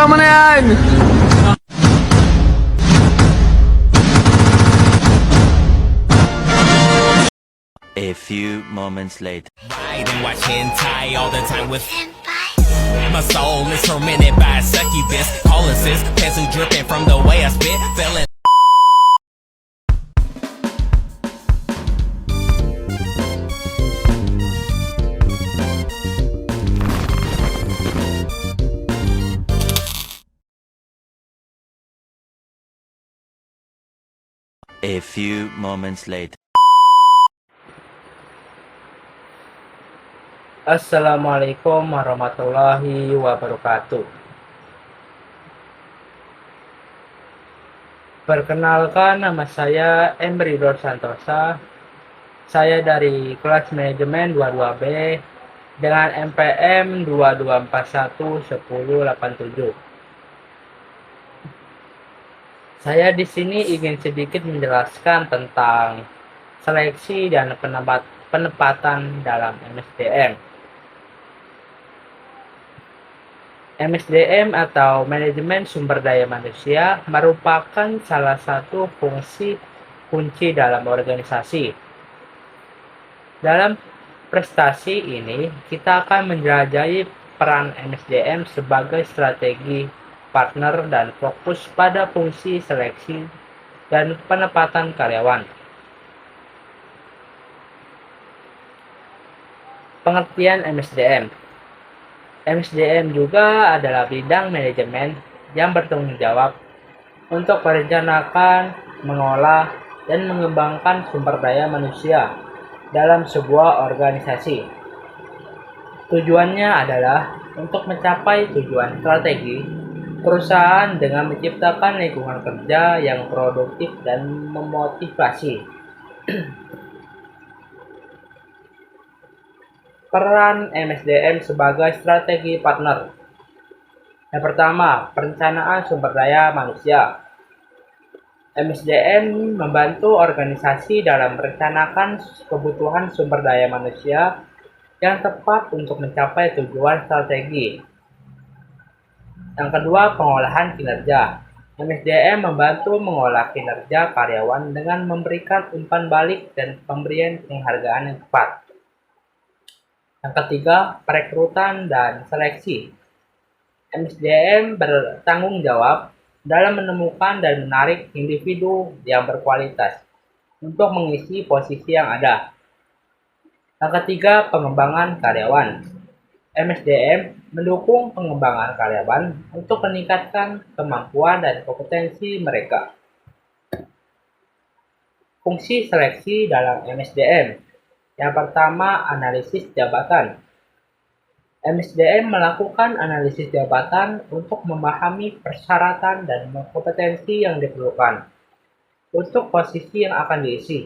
Tama na yan! A few moments later. Ride and watch hentai all the time with my soul is tormented by a succubus. Calling sis, pencil dripping from the way I spit. Feeling A few moments later. Assalamualaikum warahmatullahi wabarakatuh. Perkenalkan, nama saya Embridor Santosa. Saya dari kelas manajemen 22B dengan MPM 22411087. Saya di sini ingin sedikit menjelaskan tentang seleksi dan penempatan dalam MSDM. MSDM atau Manajemen Sumber Daya Manusia merupakan salah satu fungsi kunci dalam organisasi. Dalam prestasi ini, kita akan menjelajahi peran MSDM sebagai strategi partner dan fokus pada fungsi seleksi dan penempatan karyawan. Pengertian MSDM. MSDM juga adalah bidang manajemen yang bertanggung jawab untuk merencanakan, mengolah, dan mengembangkan sumber daya manusia dalam sebuah organisasi. Tujuannya adalah untuk mencapai tujuan strategi perusahaan dengan menciptakan lingkungan kerja yang produktif dan memotivasi. Peran MSDM sebagai strategi partner. Yang pertama, perencanaan sumber daya manusia. MSDM membantu organisasi dalam merencanakan kebutuhan sumber daya manusia yang tepat untuk mencapai tujuan strategi. Yang kedua, pengolahan kinerja. MSDM membantu mengolah kinerja karyawan dengan memberikan umpan balik dan pemberian penghargaan yang tepat. Yang ketiga, perekrutan dan seleksi. MSDM bertanggung jawab dalam menemukan dan menarik individu yang berkualitas untuk mengisi posisi yang ada. Yang ketiga, pengembangan karyawan. MSDM mendukung pengembangan karyawan untuk meningkatkan kemampuan dan kompetensi mereka. Fungsi seleksi dalam MSDM. Yang pertama, analisis jabatan. MSDM melakukan analisis jabatan untuk memahami persyaratan dan kompetensi yang diperlukan untuk posisi yang akan diisi.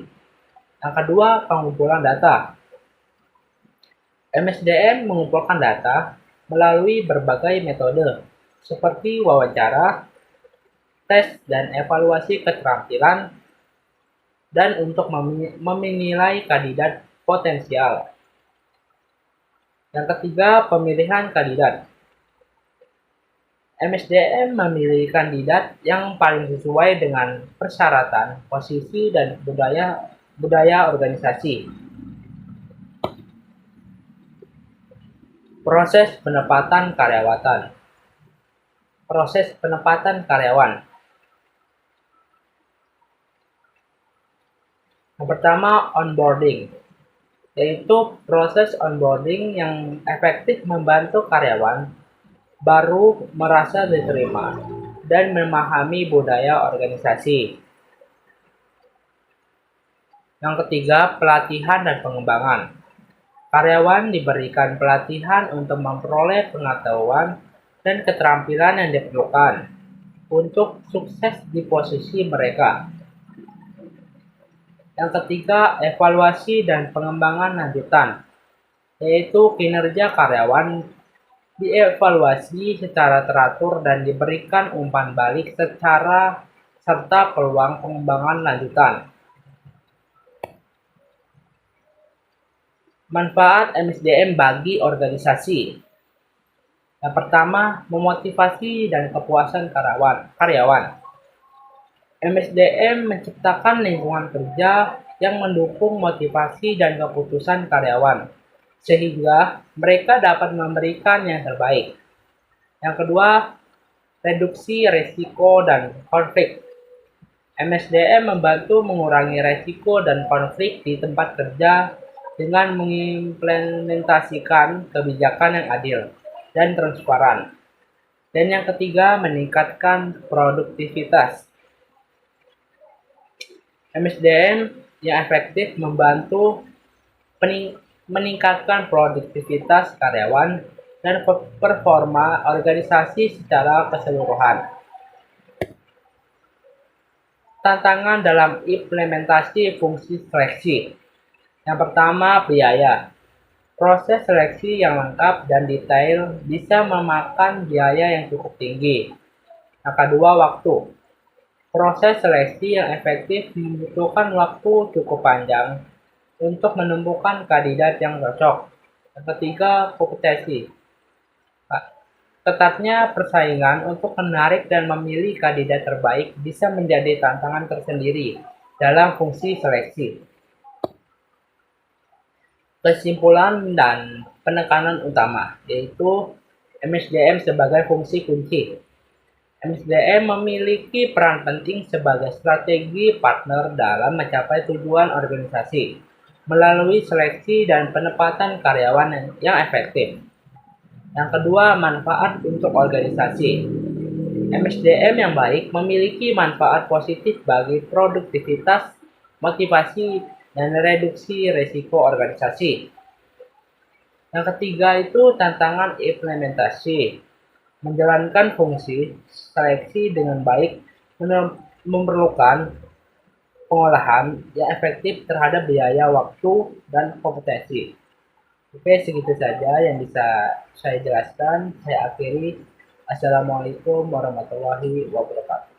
Yang kedua, pengumpulan data. MSDM mengumpulkan data melalui berbagai metode seperti wawancara, tes dan evaluasi keterampilan, dan untuk menilai kandidat potensial. Yang ketiga, pemilihan kandidat. MSDM memilih kandidat yang paling sesuai dengan persyaratan, posisi, dan budaya organisasi. Proses penempatan karyawan. Proses penempatan karyawan. Yang pertama, onboarding, yaitu proses onboarding yang efektif membantu karyawan baru merasa diterima dan memahami budaya organisasi. Yang ketiga, pelatihan dan pengembangan. Karyawan diberikan pelatihan untuk memperoleh pengetahuan dan keterampilan yang diperlukan untuk sukses di posisi mereka. Yang ketiga, evaluasi dan pengembangan lanjutan, yaitu kinerja karyawan dievaluasi secara teratur dan diberikan umpan balik serta peluang pengembangan lanjutan. Manfaat MSDM bagi organisasi. Yang pertama, memotivasi dan kepuasan karyawan. MSDM menciptakan lingkungan kerja yang mendukung motivasi dan keputusan karyawan, sehingga mereka dapat memberikan yang terbaik. Yang kedua, reduksi risiko dan konflik. MSDM membantu mengurangi risiko dan konflik di tempat kerja dengan mengimplementasikan kebijakan yang adil dan transparan. Dan yang ketiga, meningkatkan produktivitas. MSDM yang efektif membantu meningkatkan produktivitas karyawan dan performa organisasi secara keseluruhan. Tantangan dalam implementasi fungsi seleksi. Yang pertama, biaya. Proses seleksi yang lengkap dan detail bisa memakan biaya yang cukup tinggi. Yang kedua, waktu. Proses seleksi yang efektif membutuhkan waktu cukup panjang untuk menemukan kandidat yang cocok. Yang ketiga, kompetensi. Ketatnya persaingan untuk menarik dan memilih kandidat terbaik bisa menjadi tantangan tersendiri dalam fungsi seleksi. Kesimpulan dan penekanan utama, yaitu MSDM sebagai fungsi kunci. MSDM memiliki peran penting sebagai strategi partner dalam mencapai tujuan organisasi melalui seleksi dan penempatan karyawan yang efektif. Yang kedua, manfaat untuk organisasi. MSDM yang baik memiliki manfaat positif bagi produktivitas, motivasi, dan reduksi risiko organisasi. Yang ketiga itu tantangan implementasi. Menjalankan fungsi seleksi dengan baik memerlukan pengolahan yang efektif terhadap biaya, waktu, dan kompetensi. Oke, segitu saja yang bisa saya jelaskan. Saya akhiri. Assalamualaikum warahmatullahi wabarakatuh.